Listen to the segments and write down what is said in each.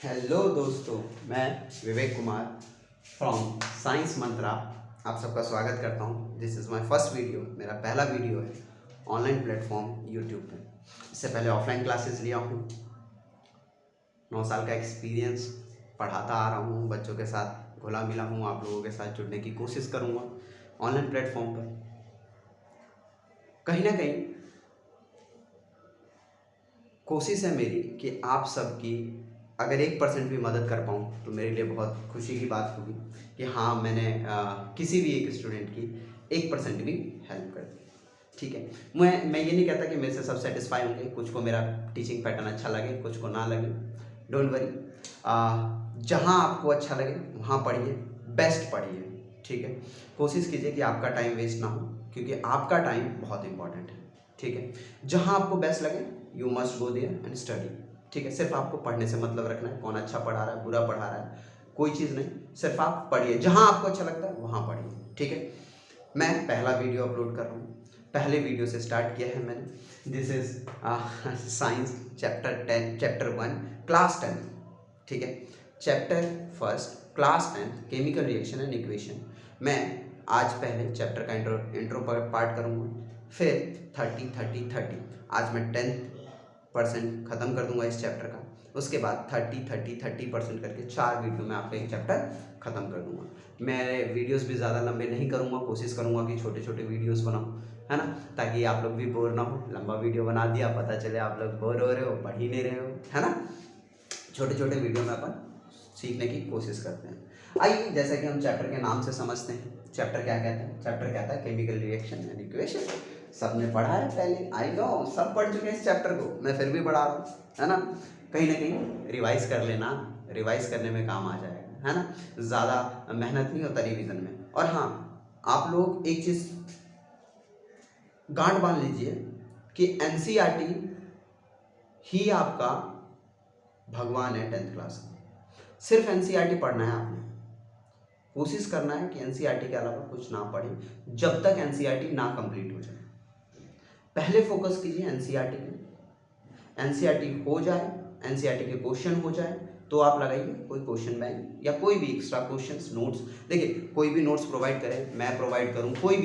Hello दोस्तों, मैं Vivek Kumar from science मंत्रा आप सबका स्वागत करता हूँ। This is my first video, मेरा पहला वीडियो है ऑनलाइन प्लेटफॉर्म यूट्यूब पे। इससे पहले ऑफलाइन क्लासेस लिया हूँ, 9 साल का एक्सपीरियंस, पढ़ाता आ रहा हूँ, बच्चों के साथ घुला मिला हूँ, आप लोगों के साथ जुड़ने की कोशिश करूँगा ऑनलाइन प्लेटफॉर्म पर। कहीं ना कहीं कोशिश है मेरी कि आप सबकी अगर 1% भी मदद कर पाऊँ तो मेरे लिए बहुत खुशी की बात होगी कि हाँ, मैंने किसी भी एक स्टूडेंट की 1% भी हेल्प कर दी। ठीक है, मैं ये नहीं कहता कि मेरे से सब सेटिस्फाई होंगे, कुछ को मेरा टीचिंग पैटर्न अच्छा लगे, कुछ को ना लगे। डोंट वरी, जहाँ आपको अच्छा लगे वहाँ पढ़िए, बेस्ट पढ़िए। ठीक है, कोशिश कीजिए कि आपका टाइम वेस्ट ना हो, क्योंकि आपका टाइम बहुत इंपॉर्टेंट है। ठीक है, जहाँ आपको बेस्ट लगे you must go there and study. ठीक है, सिर्फ आपको पढ़ने से मतलब रखना है, कौन अच्छा पढ़ा रहा है बुरा पढ़ा रहा है कोई चीज़ नहीं, सिर्फ आप पढ़िए, जहाँ आपको अच्छा लगता है वहाँ पढ़िए। ठीक है, मैं पहला वीडियो अपलोड कर रहा हूँ, पहले वीडियो से स्टार्ट किया है मैंने। This is science chapter 1 class 10। ठीक है, chapter first class 10 chemical reaction and equation. मैं आज पहले चैप्टर का इंट्रो पार्ट करूँगा, फिर 30-30-30 आज मैं 10% ख़त्म कर दूंगा इस चैप्टर का। उसके बाद 30-30-30% करके 4 वीडियो में आपका एक चैप्टर ख़त्म कर दूंगा। मैं वीडियोस भी ज़्यादा लंबे नहीं करूंगा, कोशिश करूंगा कि छोटे छोटे वीडियोस बनाऊं, है ना, ताकि आप लोग भी बोर ना हो। लंबा वीडियो बना दिया, पता चले आप लोग बोर हो रहे हो, पढ़ ही नहीं रहे हो, है ना। छोटे छोटे वीडियो में अपन सीखने की कोशिश करते हैं। आइए, जैसा कि हम चैप्टर के नाम से समझते हैं, चैप्टर क्या कहता है? चैप्टर कहता है केमिकल रिएक्शन एंड इक्वेशन। सबने पढ़ा है पहले, आई नो, सब पढ़ चुके हैं इस चैप्टर को, मैं फिर भी पढ़ा रहा हूँ, है ना। कहीं ना कहीं रिवाइज कर लेना, रिवाइज करने में काम आ जाएगा, है ना। ज़्यादा मेहनत नहीं होता रिवीजन में। और हाँ, आप लोग एक चीज़ गांठ बांध लीजिए कि एनसीईआरटी ही आपका भगवान है 10th क्लास में। सिर्फ एनसीईआरटी पढ़ना है आपने, कोशिश करना है कि एनसीईआरटी के अलावा कुछ ना पढ़ें जब तक एनसीईआरटी ना कंप्लीट हो जाए। पहले फोकस कीजिए एनसीईआरटी पे, एनसीईआरटी हो जाए, एनसीईआरटी के क्वेश्चन हो जाए तो आप लगाइए कोई क्वेश्चन बैंक या कोई भी एक्स्ट्रा क्वेश्चंस नोट्स। देखिए, कोई भी नोट्स प्रोवाइड करे, मैं प्रोवाइड करूं, कोई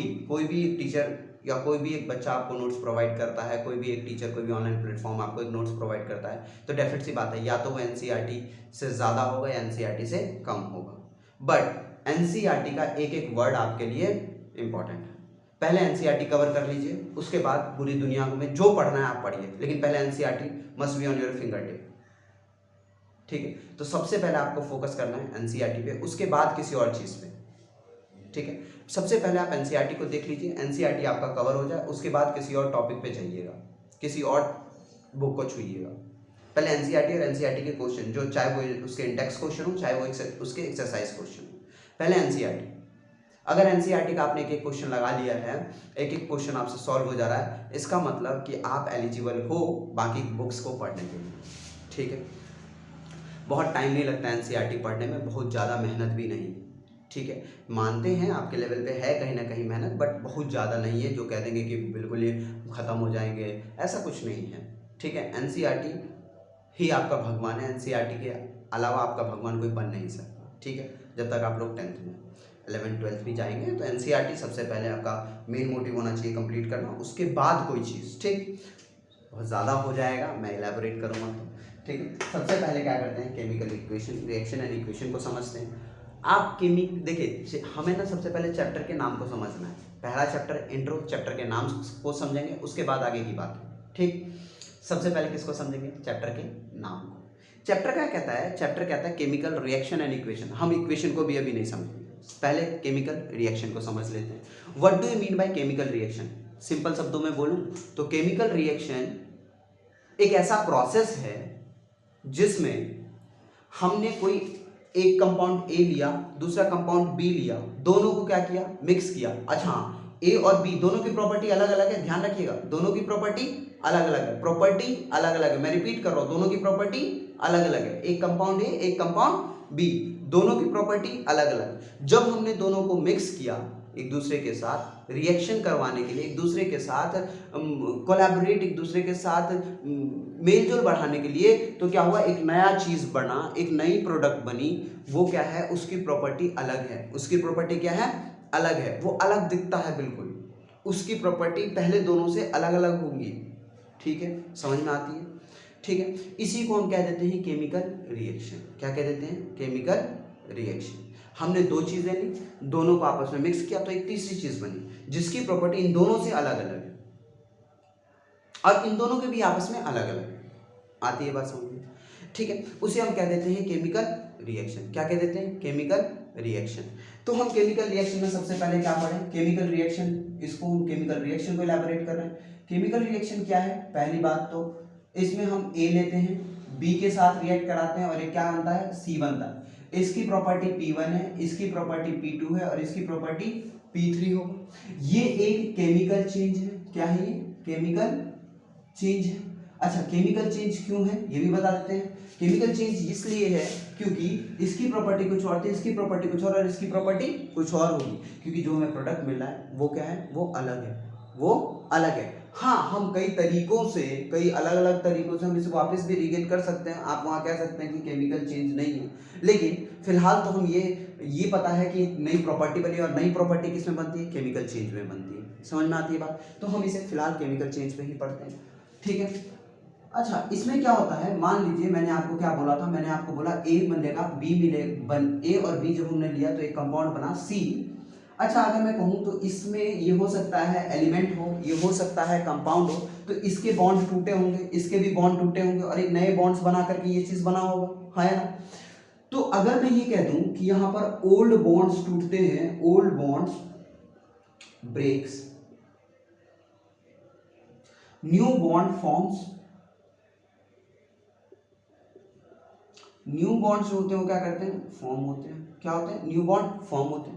भी टीचर या कोई भी एक बच्चा आपको नोट्स प्रोवाइड करता है, कोई भी एक टीचर, कोई भी ऑनलाइन प्लेटफॉर्म आपको एक नोट्स प्रोवाइड करता है, तो डेफिनेट सी बात है, या तो वो एनसीईआरटी से ज़्यादा होगा या एनसीईआरटी से कम होगा। बट एनसीईआरटी का एक एक वर्ड आपके लिए इंपॉर्टेंट है। पहले एनसीईआरटी कवर कर लीजिए, उसके बाद पूरी दुनिया में जो पढ़ना है आप पढ़िए, लेकिन पहले NCERT must be on your finger tip. ठीक है, तो सबसे पहले आपको फोकस करना है एनसीईआरटी पे, उसके बाद किसी और चीज़ पे। ठीक है, सबसे पहले आप एनसीईआरटी को देख लीजिए, एनसीईआरटी आपका कवर हो जाए, उसके बाद किसी और टॉपिक पे जाइएगा, किसी और बुक को छूइएगा। पहले एनसीईआरटी और एनसीईआरटी के क्वेश्चन, जो चाहे वो उसके इंडेक्स क्वेश्चन हो, चाहे वो उसके एक्सरसाइज क्वेश्चन हो, पहले एनसीईआरटी। अगर एनसीईआरटी का आपने एक एक क्वेश्चन लगा लिया है, एक एक क्वेश्चन आपसे सॉल्व हो जा रहा है, इसका मतलब कि आप एलिजिबल हो बाकी बुक्स को पढ़ने के लिए। ठीक है, बहुत टाइम नहीं लगता एनसीईआरटी पढ़ने में, बहुत ज़्यादा मेहनत भी नहीं। ठीक है, मानते हैं आपके लेवल पे है कहीं ना कहीं मेहनत, बट बहुत ज़्यादा नहीं है जो कह देंगे कि बिल्कुल ये ख़त्म हो जाएंगे, ऐसा कुछ नहीं है। ठीक है, एनसीईआरटी ही आपका भगवान है, एनसीईआरटी के अलावा आपका भगवान कोई बन नहीं सकता। ठीक है, जब तक आप लोग 10th में 11th 12th भी जाएंगे तो एनसीईआरटी सबसे पहले आपका मेन मोटिव होना चाहिए कंप्लीट करना, उसके बाद कोई चीज़। ठीक, बहुत ज़्यादा हो जाएगा, मैं इलेबोरेट करूँगा तो। ठीक है, सबसे पहले क्या करते हैं, chemical equation, reaction and equation को समझते हैं। आप देखिए, हमें ना सबसे पहले चैप्टर के नाम को समझना है। पहला चैप्टर इंट्रो, चैप्टर के नाम को समझेंगे, उसके बाद आगे की बात। ठीक, सबसे पहले किसको समझेंगे? चैप्टर के नाम को। चैप्टर क्या कहता है? चैप्टर कहता है केमिकल रिएक्शन एंड इक्वेशन। हम इक्वेशन को भी अभी नहीं समझेंगे, पहले केमिकल रिएक्शन को समझ लेते हैं। What do you mean by chemical reaction? Simple शब्दों में बोलूं तो केमिकल रिएक्शन एक ऐसा प्रोसेस है जिसमें हमने कोई एक कंपाउंड ए लिया, दूसरा कंपाउंड बी लिया, दोनों को क्या किया? मिक्स किया। अच्छा, ए और बी दोनों की प्रॉपर्टी अलग अलग है, ध्यान रखिएगा, दोनों की प्रॉपर्टी अलग अलग है, प्रॉपर्टी अलग अलग है। मैं रिपीट कर रहा हूं, दोनों की प्रॉपर्टी अलग अलग है। एक कंपाउंड ए, एक कंपाउंड बी, दोनों की प्रॉपर्टी अलग अलग। जब हमने दोनों को मिक्स किया एक दूसरे के साथ, रिएक्शन करवाने के लिए, एक दूसरे के साथ कोलैबोरेट, एक दूसरे के साथ मेलजोल बढ़ाने के लिए, तो क्या हुआ, एक नया चीज़ बना, एक नई प्रोडक्ट बनी। वो क्या है, उसकी प्रॉपर्टी अलग है। उसकी प्रॉपर्टी क्या है, अलग है, वो अलग दिखता है बिल्कुल। उसकी प्रॉपर्टी पहले दोनों से अलग अलग होंगी। ठीक है, समझ में आती है? ठीक है, इसी को हम कह देते हैं केमिकल रिएक्शन। क्या कह देते हैं, केमिकल रिएक्शन। हमने दो चीजें ली, दोनों को आपस में मिक्स किया तो एक तीसरी चीज बनी जिसकी प्रॉपर्टी इन दोनों से अलग अलग है और इन दोनों के भी आपस में अलग अलग है। आती है बात समझ में? ठीक है, उसे हम कह देते हैं केमिकल रिएक्शन। क्या कह देते हैं, केमिकल रिएक्शन। तो हम केमिकल रिएक्शन में सबसे पहले क्या पढ़े, केमिकल रिएक्शन, इसको हम केमिकल रिएक्शन को इलैबोरेट कर रहे हैं। केमिकल रिएक्शन क्या है, पहली बात तो इसमें हम ए लेते हैं, बी के साथ रिएक्ट कराते हैं और ये क्या बनता है, सी बनता है। इसकी प्रॉपर्टी P1 है, इसकी प्रॉपर्टी P2 है और इसकी प्रॉपर्टी P3 हो। ये एक केमिकल चेंज है। क्या है ये, केमिकल चेंज है। अच्छा, केमिकल चेंज क्यों है ये भी बता देते हैं। केमिकल चेंज इसलिए है क्योंकि इसकी प्रॉपर्टी कुछ और थी, इसकी प्रॉपर्टी कुछ और इसकी प्रॉपर्टी कुछ और होगी, क्योंकि जो हमें प्रोडक्ट मिल रहा है वो क्या है, वो अलग है, वो अलग है। हाँ, हम कई तरीकों से, कई अलग अलग तरीकों से हम इसे वापस भी रिगेन कर सकते हैं। आप वहाँ कह सकते हैं कि केमिकल चेंज नहीं है, लेकिन फिलहाल तो हम ये पता है कि नई प्रॉपर्टी बनी और नई प्रॉपर्टी किस में बनती है, केमिकल चेंज में बनती है। समझ में आती है बात? तो हम इसे फिलहाल केमिकल चेंज पे ही पढ़ते हैं। ठीक है, अच्छा, इसमें क्या होता है, मान लीजिए मैंने आपको क्या बोला था, मैंने आपको बोला ए बनेगा, बी मिले ए और बी जब हमने लिया तो एक कंपाउंड बना सी। अच्छा, अगर मैं कहूँ तो इसमें ये हो सकता है एलिमेंट हो, ये हो सकता है कंपाउंड हो, तो इसके बॉन्ड टूटे होंगे, इसके भी बॉन्ड टूटे होंगे और एक नए बॉन्ड्स बना करके ये चीज बना होगा, है ना। तो अगर मैं ये कह दूं कि यहाँ पर ओल्ड बॉन्ड्स टूटते हैं, old bonds breaks, new bond forms, new bonds जो होते हैं वो क्या करते हैं, फॉर्म होते हैं। क्या होते हैं, न्यू बॉन्ड फॉर्म होते हैं।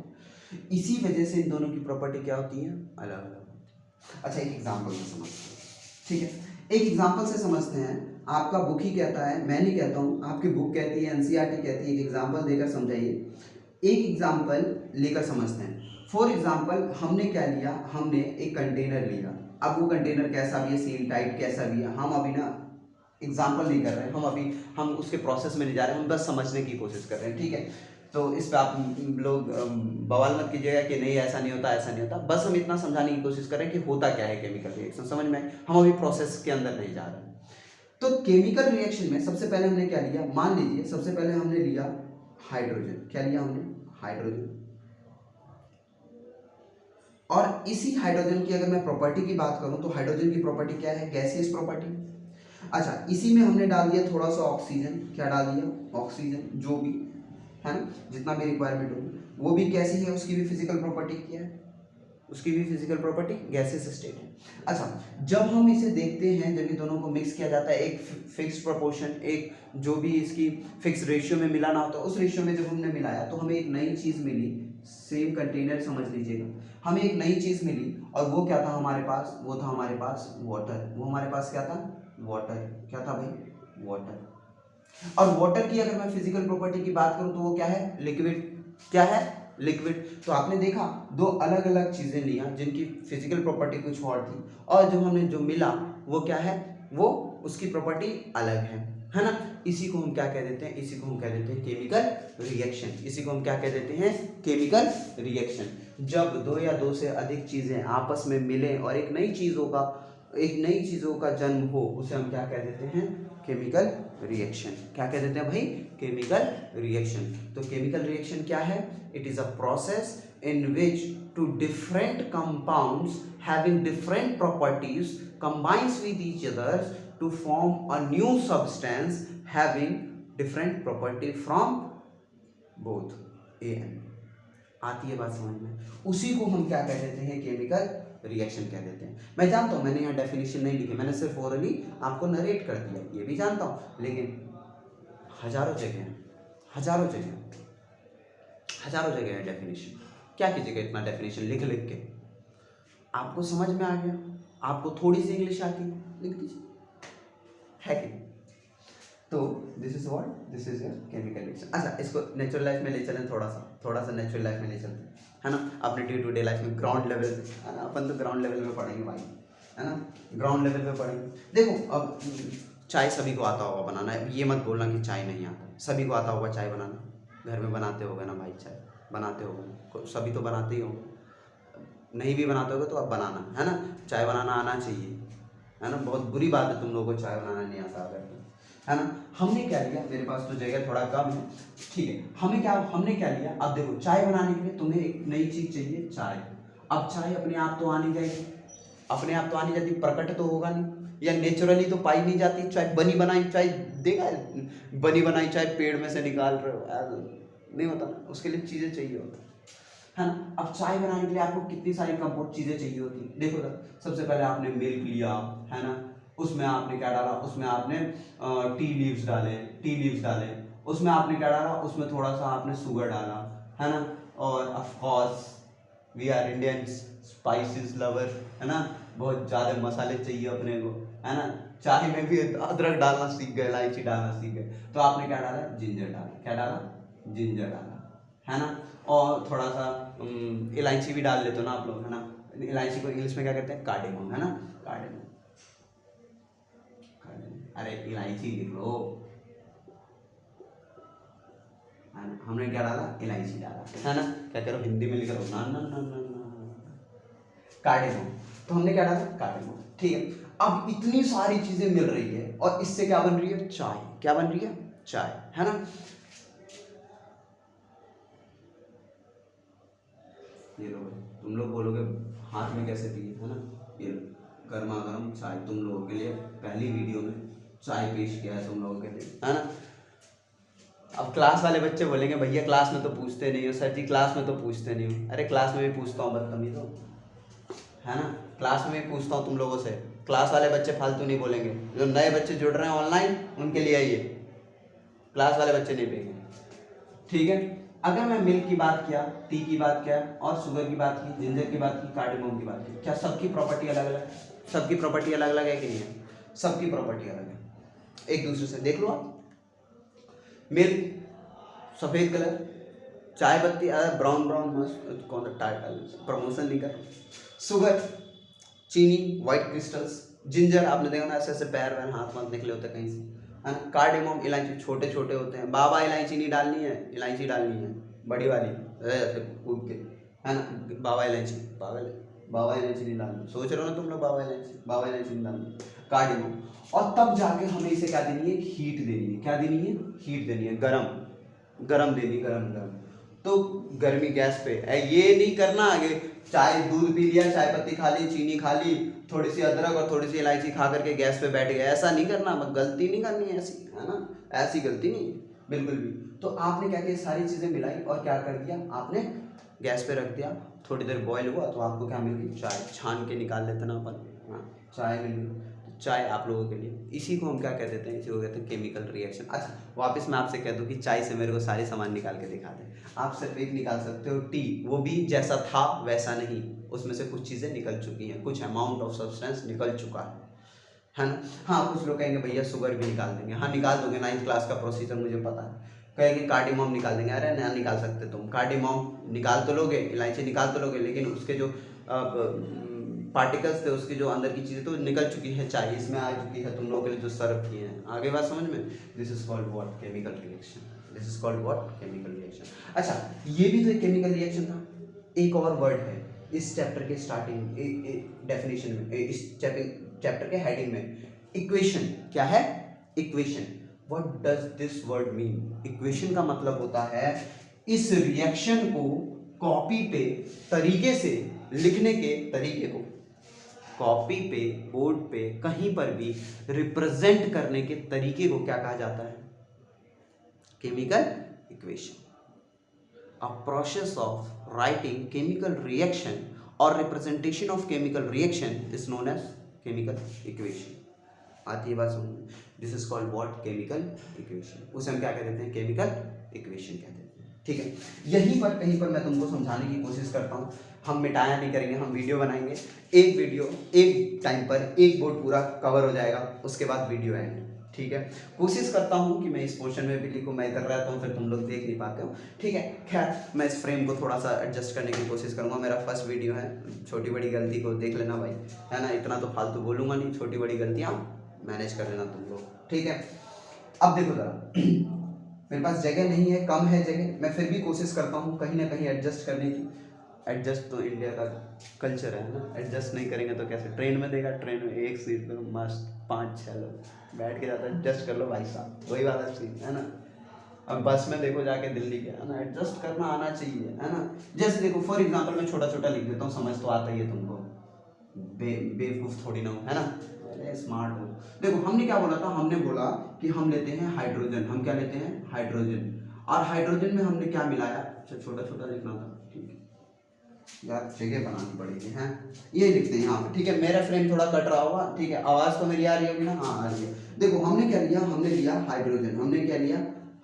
इसी वजह से इन दोनों की प्रॉपर्टी क्या होती है, अलग अलग होती है। अच्छा, एक एग्जांपल से समझते हैं। ठीक है, एक एग्जांपल से समझते हैं। आपका बुक ही कहता है, मैं नहीं कहता हूँ, आपकी बुक कहती है, एनसीईआरटी कहती है, एक एग्जांपल देकर समझाइए। एक एग्जांपल लेकर समझते हैं। फॉर एग्जांपल हमने क्या लिया, हमने एक कंटेनर लिया। अब वो कंटेनर कैसा भी है, सील टाइट कैसा भी है, हम अभी ना एग्जाम्पल नहीं कर रहे हैं, हम उसके प्रोसेस में नहीं जा रहे हैं, हम बस समझने की कोशिश कर रहे हैं। ठीक है, तो इस पे आप लोग बवाल मत कीजिएगा कि नहीं ऐसा नहीं होता, ऐसा नहीं होता। बस हम इतना समझाने की कोशिश कर रहे हैं कि होता क्या है केमिकल रिएक्शन, समझ में। हम अभी प्रोसेस के अंदर नहीं जा रहे हैं। तो केमिकल रिएक्शन में सबसे पहले हमने क्या लिया, मान लीजिए सबसे पहले हमने लिया हाइड्रोजन। क्या लिया हमने, हाइड्रोजन। और इसी हाइड्रोजन की अगर मैं प्रॉपर्टी की बात करूं तो हाइड्रोजन की प्रॉपर्टी क्या है, गैसियस प्रॉपर्टी। अच्छा, इसी में हमने डाल दिया थोड़ा सा ऑक्सीजन। क्या डाल दिया, ऑक्सीजन, जो भी है ना, जितना भी रिक्वायरमेंट होगी, वो भी कैसी है, उसकी भी फिजिकल प्रॉपर्टी क्या है, उसकी भी फिजिकल प्रॉपर्टी गैसियस स्टेट है। अच्छा, जब हम इसे देखते हैं, जब ये दोनों को मिक्स किया जाता है, एक फिक्स प्रोपोर्शन, एक जो भी इसकी फिक्स रेशियो में मिलाना होता है, उस रेशियो में जब हमने मिलाया तो हमें एक नई चीज़ मिली। सेम कंटेनर समझ लीजिएगा, हमें एक नई चीज़ मिली और वो क्या था हमारे पास, वो था हमारे पास वाटर। वो हमारे पास क्या था, वाटर। क्या था भाई, वाटर। और वाटर की अगर मैं फिजिकल प्रॉपर्टी की बात करूं तो वो क्या है, लिक्विड। क्या है, लिक्विड। तो आपने देखा दो अलग अलग चीजें लिया जिनकी फिजिकल प्रॉपर्टी कुछ और थी, और जो हमें जो मिला वो क्या है, वो उसकी प्रॉपर्टी अलग है ना। इसी को हम क्या कह देते हैं, इसी को हम कह देते हैं केमिकल रिएक्शन। इसी को हम क्या कह देते हैं, केमिकल रिएक्शन। जब दो या दो से अधिक चीजें आपस में मिलें और एक नई चीजों का जन्म हो, उसे हम क्या कह देते हैं, केमिकल रिएक्शन। क्या कह देते हैं भाई, केमिकल रिएक्शन। तो केमिकल रिएक्शन क्या है, it is a process in which two different compounds having different properties combines with each other to form a new substance having different property from both A and B। आती है बात समझ में? उसी को हम क्या कह देते हैं, केमिकल रिएक्शन कह देते हैं। मैं जानता हूँ मैंने यहाँ डेफिनेशन नहीं लिखी, मैंने सिर्फ ओरली आपको नरेट कर दिया, ये भी जानता हूँ, लेकिन हजारों जगह है डेफिनेशन। क्या कीजिएगा इतना डेफिनेशन लिख लिख के, आपको समझ में आ गया, आपको थोड़ी सी इंग्लिश आती है, लिख दीजिए, है कि? तो this is what, this is your chemical reaction. अच्छा, इसको नेचुरल लाइफ में ले चलें, थोड़ा सा नेचुरल लाइफ में ले चलते हैं, है ना, अपने डे टू डे लाइफ में ग्राउंड लेवल पे, है ना, अपन तो ग्राउंड लेवल पे पढ़ेंगे भाई, है ना, ग्राउंड लेवल पे पढ़ेंगे। देखो अब चाय सभी को आता होगा बनाना, ये मत बोलना कि चाय नहीं आता, सभी को आता होगा चाय बनाना, घर में बनाते होगे ना भाई, चाय बनाते होगे, सभी तो बनाते ही होंगे, नहीं भी बनाते होगे तो अब बनाना, है ना, चाय बनाना आना चाहिए, है ना, बहुत बुरी बात है तुम लोगों को चाय बनाना नहीं आता अगर, है ना। हमने क्या लिया, मेरे पास तो जगह थोड़ा कम है, ठीक है, हमने क्या लिया, अब देखो चाय बनाने के लिए तुम्हें एक नई चीज चाहिए, चाय। अब चाय अपने आप तो आनी जाएगी, अपने आप तो आनी जाती, प्रकट तो होगा नहीं, या नेचुरली तो पाई नहीं जाती, चाहे बनी बनाई चाय, देखा है बनी बनाई चाय पेड़ में से निकाल रहे हो यार, नहीं होता ना, उसके लिए चीज़ें चाहिए होता है ना। अब चाय बनाने के लिए आपको कितनी सारी कंपाउंड चीज़ें चाहिए होती, देखो तो सबसे पहले आपने मिल्क लिया, है ना, उसमें आपने क्या डाला, उसमें आपने टी लीव्स डाले, उसमें आपने क्या डाला, उसमें थोड़ा सा आपने शुगर डाला, है ना, और of course we are Indians spices lover, है ना, बहुत ज़्यादा मसाले चाहिए अपने को, है ना, चाय में भी अदरक डालना सीख गए, इलायची डालना सीख गए, तो आपने क्या डाला, जिंजर डाला, क्या डाला, जिंजर डाला, है ना, और थोड़ा सा इलायची भी डाल लेते हो ना आप लोग, है ना, इलायची को इंग्लिश में क्या कहते हैं, कार्डेमम, है ना, कार्डेमम, अरे इलायची लिख लो, हमने क्या डाला, इलायची डाला, है ना, क्या करो हिंदी में लिख लो, ना ना ना ना ना, कार्डेमम, तो हमने क्या डाला, कार्डेमम, ठीक है। अब इतनी सारी चीजें मिल रही है और इससे क्या बन रही है, चाय, क्या बन रही है, चाय, है ना। ये लो, तुम लोग बोलोगे हाथ में कैसे पिए, है ना, ये गर्मा गर्म चाय तुम लोगों के लिए, पहली वीडियो में चाय पेश किया है तुम लोगों के लिए, है ना। अब क्लास वाले बच्चे बोलेंगे भैया क्लास में तो पूछते नहीं हो, सर जी क्लास में तो पूछते नहीं हो, अरे क्लास में भी पूछता हूँ बदतमीज हो, है ना, क्लास में भी पूछता हूँ तुम लोगों से, क्लास वाले बच्चे फालतू नहीं बोलेंगे, जो नए बच्चे जुड़ रहे हैं ऑनलाइन उनके लिए ये क्लास वाले बच्चे नहीं पेंगे, ठीक है। अगर मैं मिल्क की बात किया, टी की बात किया और शुगर की बात की, जिंजर की बात की, कार्डेमम की बात की, क्या सबकी प्रॉपर्टी अलग अलग है, सबकी प्रॉपर्टी अलग अलग है कि नहीं है, सबकी प्रॉपर्टी अलग है, एक दूसरे से देख लो आप, मिल्क सफ़ेद कलर, चाय पत्ती ब्राउन ब्राउन, मस्त कौन सा टाइटल प्रमोशन नहीं कर, शुगर चीनी वाइट क्रिस्टल्स, जिंजर आपने देखा ना ऐसे ऐसे पैर वैर हाथ वाथ निकले होते हैं कहीं से, है ना, कार्डेमम इलायची छोटे छोटे होते हैं, बाबा इलायची नहीं डालनी है, इलायची डालनी है बड़ी वाली ऐसे कूद के, है ना, बाबा इलायची, बाबा इलायची नहीं डालनी, सोच रहे हो ना तुम लोग बाबा इलायची नहीं डालनी, कार्डेमम, और तब जाके हमें इसे क्या देनी है, हीट देनी है, क्या देनी है, हीट देनी है, गरम देनी, गरम, तो गर्मी गैस पे, ये नहीं करना आगे चाय दूध पी लिया, चाय पत्ती खा ली, चीनी खा ली, थोड़ी सी अदरक और थोड़ी सी इलायची खा करके गैस पे बैठ गए, ऐसा नहीं करना, गलती नहीं करनी है ऐसी, है ना, ऐसी गलती नहीं बिल्कुल भी। तो आपने क्या किया, सारी चीज़ें मिलाई और क्या कर दिया, आपने गैस पे रख दिया, थोड़ी देर बॉयल हुआ तो आपको क्या मिल गई, चाय, छान के निकाल लेते ना अपन, हाँ चाय मिल गई, चाय आप लोगों के लिए, इसी को हम क्या कह देते हैं, इसी को कहते हैं केमिकल रिएक्शन। अच्छा वापस मैं आपसे कह दूं कि चाय से मेरे को सारे सामान निकाल के दिखा दें, आप सिर्फ एक निकाल सकते हो, टी, वो भी जैसा था वैसा नहीं, उसमें से कुछ चीज़ें निकल चुकी हैं, कुछ अमाउंट ऑफ सब्सटेंस निकल चुका है ना। हाँ कुछ लोग कहेंगे भैया शुगर भी निकाल देंगे, हाँ निकाल दोगे, 9th क्लास का प्रोसीजर मुझे पता है, कहेंगे कार्डेमम निकाल देंगे, अरे नहीं निकाल सकते तुम, कार्डेमम निकाल तो लोगे, इलायची निकाल तो लोगे, लेकिन उसके जो पार्टिकल्स थे, उसकी जो अंदर की चीज़ें तो निकल चुकी है, चाय इसमें आ चुकी है, तुम लोगों के लिए जो सर्व किए हैं, आगे बात समझ में, this is called what, chemical reaction, this is called what, chemical reaction. अच्छा ये भी तो एक केमिकल रिएक्शन था, एक और वर्ड है इस चैप्टर के स्टार्टिंग डेफिनेशन में, इस चैप्टर के हेडिंग में, इक्वेशन, क्या है, equation, what does this word mean, equation का मतलब होता है इस रिएक्शन को कॉपी पे तरीके से लिखने के तरीके को, कॉपी पे बोर्ड पे कहीं पर भी रिप्रेजेंट करने के तरीके को क्या कहा जाता है, chemical equation. A process of writing chemical reaction और representation of chemical reaction is known as chemical equation. आती है बात समझ में, this is called what, chemical equation, उसे हम क्या कह देते हैं, केमिकल इक्वेशन कहते हैं, ठीक है। यहीं पर कहीं पर मैं तुमको समझाने की कोशिश करता हूँ, हम मिटाया नहीं करेंगे, हम वीडियो बनाएंगे, एक वीडियो एक टाइम पर एक बोर्ड पूरा कवर हो जाएगा, उसके बाद वीडियो एंड, ठीक है, कोशिश करता हूँ कि मैं इस पोर्शन में भी लिखूँ, मैं इधर रहता हूँ फिर तुम लोग देख नहीं पाते हो, ठीक है। खैर मैं इस फ्रेम को थोड़ा सा एडजस्ट करने की कोशिश करूँगा, मेरा फर्स्ट वीडियो है, छोटी बड़ी गलती को देख लेना भाई, है ना, इतना तो फालतू बोलूँगा नहीं, छोटी बड़ी गलतियाँ मैनेज कर लेना तुम लोग, ठीक है। अब देखो ज़रा मेरे पास जगह नहीं है, कम है जगह, मैं फिर भी कोशिश करता हूँ कहीं ना कहीं एडजस्ट करने की। एडजस्ट तो इंडिया का कल्चर है ना, एडजस्ट नहीं करेंगे तो कैसे, ट्रेन में देगा, ट्रेन में एक सीट पर मस्त 5-6 लोग बैठ के जाता है, एडजस्ट कर लो भाई साहब, वही वाला सीन है ना। अब बस में देखो जाके दिल्ली के, है ना, एडजस्ट करना आना चाहिए, है ना। जैसे देखो फॉर एग्जांपल मैं छोटा छोटा लिख देता हूँ, समझ तो आता ही है तुमको, बेवकूफ़ थोड़ी ना हो, है ना, स्मार्ट हो। देखो हमने क्या बोला था, हमने बोला कि हम लेते हैं हाइड्रोजन, हम क्या लेते हैं, हाइड्रोजन, और हाइड्रोजन में हमने क्या मिलाया, छोटा छोटा लिखना था, ठीक है यार, जगह बनानी पड़ेगी, हैं ये लिखते हैं यहाँ पे, ठीक है। मेरा फ्रेम थोड़ा कट रहा होगा, ठीक है, आवाज़ तो मेरी आ रही होगी ना, हाँ आ रही है। देखो हमने क्या लिया, हमने लिया हाइड्रोजन, हमने क्या लिया,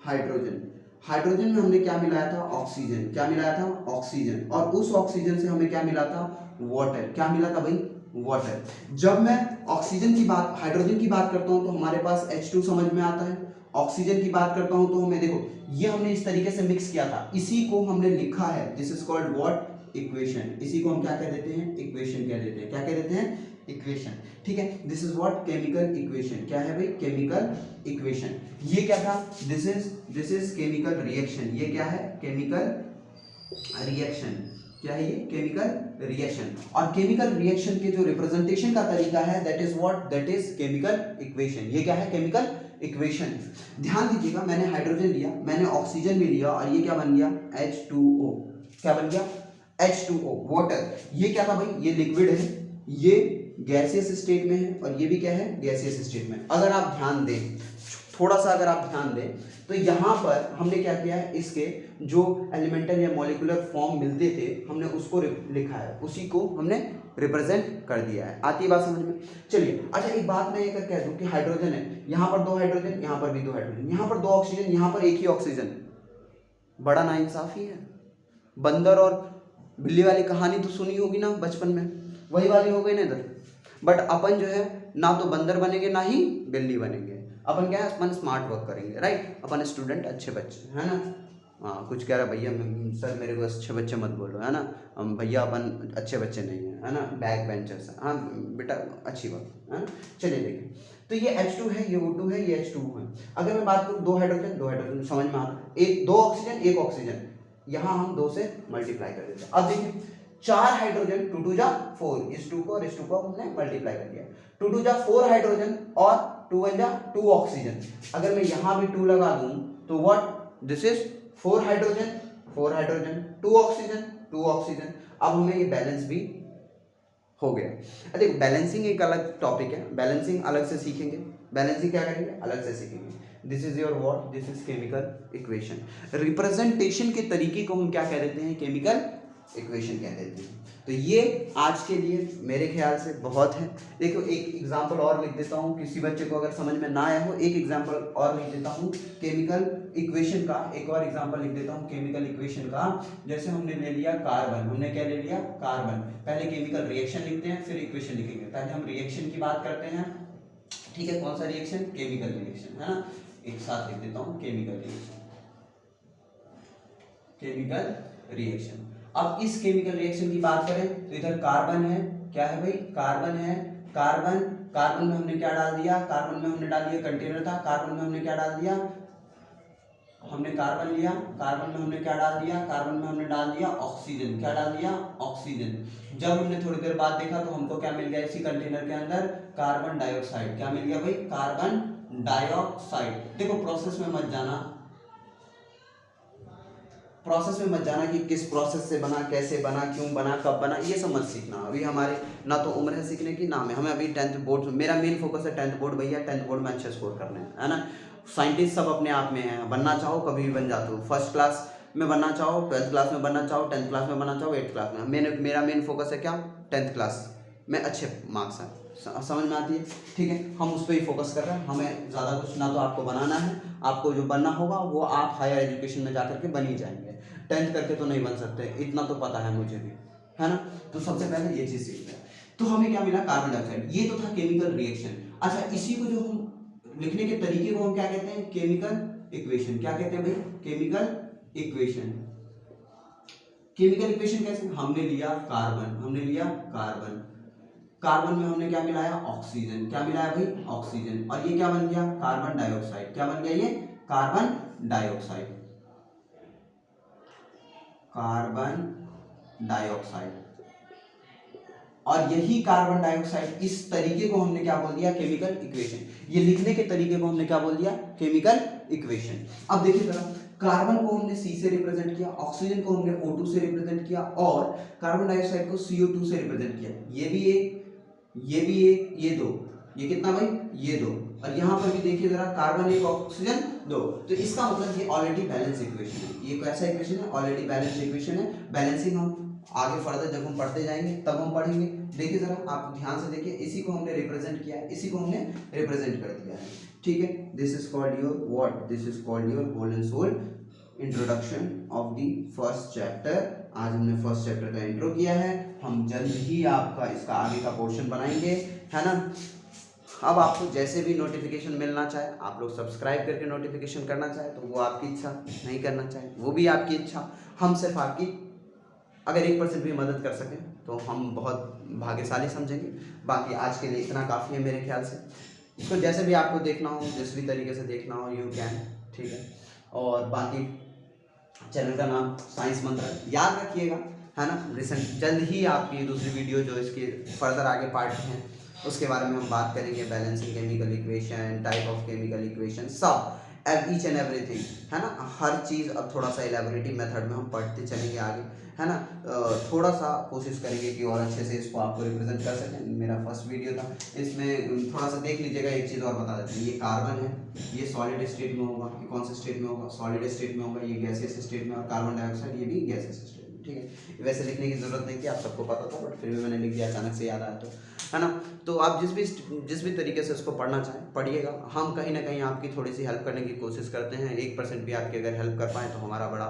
हाइड्रोजन। हाइड्रोजन में हमने क्या मिलाया था, ऑक्सीजन, क्या मिलाया था, ऑक्सीजन, और उस ऑक्सीजन से हमें क्या मिला था, वाटर, क्या मिला था भाई, वाटर। जब मैं ऑक्सीजन की बात, हाइड्रोजन की बात करता हूँ तो हमारे पास H2 समझ में आता है, ऑक्सीजन की बात करता हूँ तो हमें देखो ये हमने इस तरीके से मिक्स किया था, इसी को हमने लिखा है, this is called what, equation. इसी को हम क्या कह देते हैं, इक्वेशन कह देते हैं, क्या कह देते हैं, इक्वेशन, ठीक है। This is what, chemical equation, क्या है भाई, केमिकल इक्वेशन। ये क्या था, दिस इज केमिकल रिएक्शन, ये क्या है, केमिकल रिएक्शन, क्या है ये, केमिकल रिएक्शन। और केमिकल रिएक्शन के जो रिप्रेजेंटेशन का तरीका है, that is what, that is chemical equation. ये क्या है, केमिकल इक्वेशन। ध्यान दीजिएगा, मैंने हाइड्रोजन लिया, मैंने ऑक्सीजन भी लिया, और ये क्या बन गया, H2O, क्या बन गया, H2O, वाटर। ये क्या था भाई, ये लिक्विड है, ये गैसियस स्टेट में है, और ये भी क्या है, गैसियस स्टेट में। अगर आप ध्यान दें, थोड़ा सा अगर आप ध्यान दें तो यहाँ पर हमने क्या किया है, इसके जो एलिमेंटल या मॉलिक्यूलर फॉर्म मिलते थे हमने उसको लिखा है, उसी को हमने रिप्रेजेंट कर दिया है। आती है बात समझ में। चलिए अच्छा एक बात मैं ये कह दूं कि हाइड्रोजन है, यहाँ पर 2 हाइड्रोजन, यहाँ पर भी 2 हाइड्रोजन, यहाँ पर 2 ऑक्सीजन, यहाँ पर एक ही ऑक्सीजन, बड़ा नाइंसाफी है। बंदर और बिल्ली वाली कहानी तो सुनी होगी ना बचपन में, वही वाली हो गई ना इधर। बट अपन जो है ना तो बंदर बनेंगे ना ही बिल्ली बनेंगे, अपन क्या है, अपन स्मार्ट वर्क करेंगे, राइट। अपन स्टूडेंट अच्छे बच्चे, है ना। हाँ कुछ कह रहा भैया, सर मेरे को अच्छे बच्चे मत बोलो, है ना, भैया अपन अच्छे बच्चे नहीं हैं, है ना, बैक बेंचर्स हैं, हाँ बेटा अच्छी बात है ना। चलिए देखिए, तो ये H2 है, ये O2 है, ये H2 है। अगर मैं बात करूँ 2 हाइड्रोजन, 2 हाइड्रोजन समझ में आ रहा है, 2 ऑक्सीजन, 1 ऑक्सीजन, यहाँ हम 2 से मल्टीप्लाई कर देते हैं। अब देखिए 4 हाइड्रोजन, 2 2 जा 4, इस 2 को और इस 2 को हमने मल्टीप्लाई कर दिया, 2 2 जा 4 हाइड्रोजन और 2 1 जा 2 ऑक्सीजन। अगर मैं यहाँ भी 2 लगा दूं तो what, this is 4 hydrogen, 4 hydrogen, 2 oxygen, 2 oxygen. अब हमें ये बैलेंस भी हो गया। देखो बैलेंसिंग एक अलग टॉपिक है, बैलेंसिंग अलग से सीखेंगे, बैलेंसिंग क्या करेंगे, अलग से सीखेंगे। This is your what, this is chemical equation. Representation के तरीके को हम क्या कह देते हैं, केमिकल इक्वेशन कह देते हैं। तो ये आज के लिए मेरे ख्याल से बहुत है। देखो एक एग्जांपल और लिख देता हूँ, किसी बच्चे को अगर समझ में ना आया हो, एक एग्जांपल और लिख देता हूँ केमिकल इक्वेशन का, एक और एग्जांपल लिख देता हूँ केमिकल इक्वेशन का। जैसे हमने ले लिया कार्बन, हमने क्या ले लिया, कार्बन। पहले केमिकल रिएक्शन लिखते हैं फिर इक्वेशन लिखेंगे। पहले हम रिएक्शन की बात करते हैं, ठीक है, कौन सा रिएक्शन, केमिकल रिएक्शन, है ना। एक साथ लिख देता हूँ केमिकल रिएक्शन, केमिकल रिएक्शन। अब इस केमिकल रिएक्शन की बात करें तो इधर कार्बन है, क्या है भाई, कार्बन है, कार्बन, कार्बन में हमने क्या डाल दिया, कार्बन में हमने डाल दिया, कंटेनर था, कार्बन में हमने क्या डाल दिया, हमने कार्बन लिया, कार्बन में हमने क्या डाल दिया, कार्बन में हमने डाल दिया ऑक्सीजन, क्या डाल दिया, ऑक्सीजन। जब हमने थोड़ी देर बाद देखा तो हमको क्या मिल गया इसी कंटेनर के अंदर, कार्बन डाइऑक्साइड। क्या मिल गया भाई, कार्बन डाइऑक्साइड। देखो प्रोसेस में मत जाना, प्रोसेस में मत जाना कि किस प्रोसेस से बना, कैसे बना, क्यों बना, कब बना, ये सब मत सीखना। अभी हमारे ना तो उम्र है सीखने की, ना हमें अभी 10th बोर्ड, मेरा मेन फोकस है 10th बोर्ड भैया, 10th बोर्ड में अच्छे स्कोर करने हैं, है ना। साइंटिस्ट सब अपने आप में है, बनना चाहो कभी भी बन जाते हो, फर्स्ट क्लास में बनना चाहो, 12th क्लास में बनना चाहो, 10th क्लास में बनना चाहो, 8th क्लास में। मेरा मेन फोकस है क्या, 10th क्लास में अच्छे मार्क्स हैं, समझ में आती है, ठीक है। हम उस पर ही फोकस कर रहे हैं, हमें ज़्यादा कुछ ना तो आपको बनाना है, आपको जो बनना होगा वो आप हायर एजुकेशन में जाकर के बन ही जाएंगे। 10th करके तो नहीं बन सकते, इतना तो पता है मुझे भी, है ना। तो सबसे पहले ये चीज़ सीखते हैं। तो हमें क्या मिला, कार्बन डाइऑक्साइड। ये तो था केमिकल रिएक्शन। अच्छा इसी को जो हम लिखने के तरीके को हम क्या कहते हैं, केमिकल इक्वेशन। क्या कहते हैं भाई, केमिकल इक्वेशन। केमिकल इक्वेशन कैसे, हमने लिया कार्बन, कार्बन में हमने क्या मिलाया, ऑक्सीजन। क्या मिलाया भाई, ऑक्सीजन, और ये क्या बन गया, कार्बन डाइऑक्साइड। क्या बन गया ये, कार्बन डाइऑक्साइड, कार्बन डाइऑक्साइड। और यही कार्बन डाइऑक्साइड, इस तरीके को हमने क्या बोल दिया, केमिकल इक्वेशन। ये लिखने के तरीके को हमने क्या बोल दिया, केमिकल इक्वेशन। अब देखिए जरा, कार्बन को हमने C से रिप्रेजेंट किया, ऑक्सीजन को हमने O2 से रिप्रेजेंट किया, और कार्बन डाइऑक्साइड को CO2 से रिप्रेजेंट किया। ये भी एक, ये भी एक, ये दो, ये कितना भाई, ये दो, और यहाँ पर भी देखिए जरा, कार्बन एक, ऑक्सीजन दो। तो इसका मतलब ये ऑलरेडी बैलेंस इक्वेशन है। ये कैसा इक्वेशन है, ऑलरेडी बैलेंस इक्वेशन है। बैलेंसिंग हम आगे फर्दर जब हम पढ़ते जाएंगे तब हम पढ़ेंगे। देखिए जरा, आप ध्यान से देखिए, इसी को हमने रिप्रेजेंट किया है, इसी को हमने रिप्रेजेंट कर दिया है, ठीक है। This is called your what, this is called your whole and sole introduction of the first chapter. आज हमने फर्स्ट चैप्टर का इंट्रो किया है, हम जल्द ही आपका इसका आगे का पोर्शन बनाएंगे, है ना। अब आपको जैसे भी नोटिफिकेशन मिलना चाहे, आप लोग सब्सक्राइब करके नोटिफिकेशन करना चाहे तो वो आपकी इच्छा, नहीं करना चाहे वो भी आपकी इच्छा। हम सिर्फ आपकी अगर 1% भी मदद कर सकें तो हम बहुत भाग्यशाली समझेंगे। बाकी आज के लिए इतना काफ़ी है मेरे ख्याल से। इसको जैसे भी आपको देखना हो, जिस भी तरीके से देखना हो, यू कैन, ठीक है। और बाकी चैनल का नाम साइंस मंत्र याद रखिएगा, है ना। रिसेंट जल्द ही आपकी दूसरी वीडियो जो इसके फर्दर आगे पार्ट हैं उसके बारे में हम बात करेंगे। Balancing chemical equation, type of chemical equation, सब ईच एंड एवरीथिंग, है ना। हर चीज़ अब थोड़ा सा एलेबोरेटिव मेथड में हम पढ़ते चलेंगे आगे, है ना। थोड़ा सा कोशिश करेंगे कि और अच्छे से इसको आपको रिप्रेजेंट कर सकें। मेरा फर्स्ट वीडियो था, इसमें थोड़ा सा देख लीजिएगा। एक चीज़ और बता देते हैं, ये कार्बन है, ये सॉलिड स्टेट में होगा, ये कौन से स्टेट में होगा, सॉलिड स्टेट में होगा, ये गैसियस स्टेट में, और कार्बन डाइऑक्साइड ये भी गैसियस स्टेट में, ठीक है। वैसे लिखने की जरूरत नहीं थी, आप सबको पता था, बट फिर भी मैंने लिख दिया, अचानक से याद आया तो, है ना। तो आप जिस भी तरीके से इसको पढ़ना चाहें पढ़िएगा। हम कहीं ना कहीं आपकी थोड़ी सी हेल्प करने की कोशिश करते हैं। 1% भी आपकी अगर हेल्प कर पाएँ तो हमारा बड़ा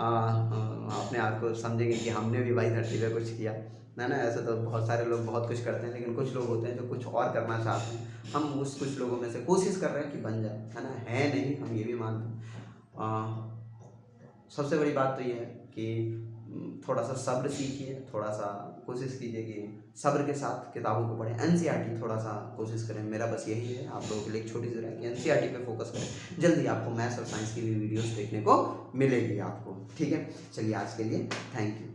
अपने आप को समझेंगे कि हमने भी भाई धरती पे कुछ किया, है ना। ऐसे तो बहुत सारे लोग बहुत कुछ करते हैं, लेकिन कुछ लोग होते हैं जो कुछ और करना चाहते हैं। हम उस कुछ लोगों में से कोशिश कर रहे हैं कि बन जाए, है ना। है नहीं, हम ये भी मानते हैं। सबसे बड़ी बात तो ये है कि थोड़ा सा सब्र सीखिए, थोड़ा सा कोशिश कीजिए कि सब्र के साथ किताबों को पढ़ें। एनसीईआरटी थोड़ा सा कोशिश करें, मेरा बस यही है आप लोगों के लिए एक छोटी सी राय कि एनसीईआरटी पे फोकस करें। जल्दी आपको मैथ्स और साइंस की भी वीडियोस देखने को मिलेगी आपको, ठीक है। चलिए आज के लिए थैंक यू।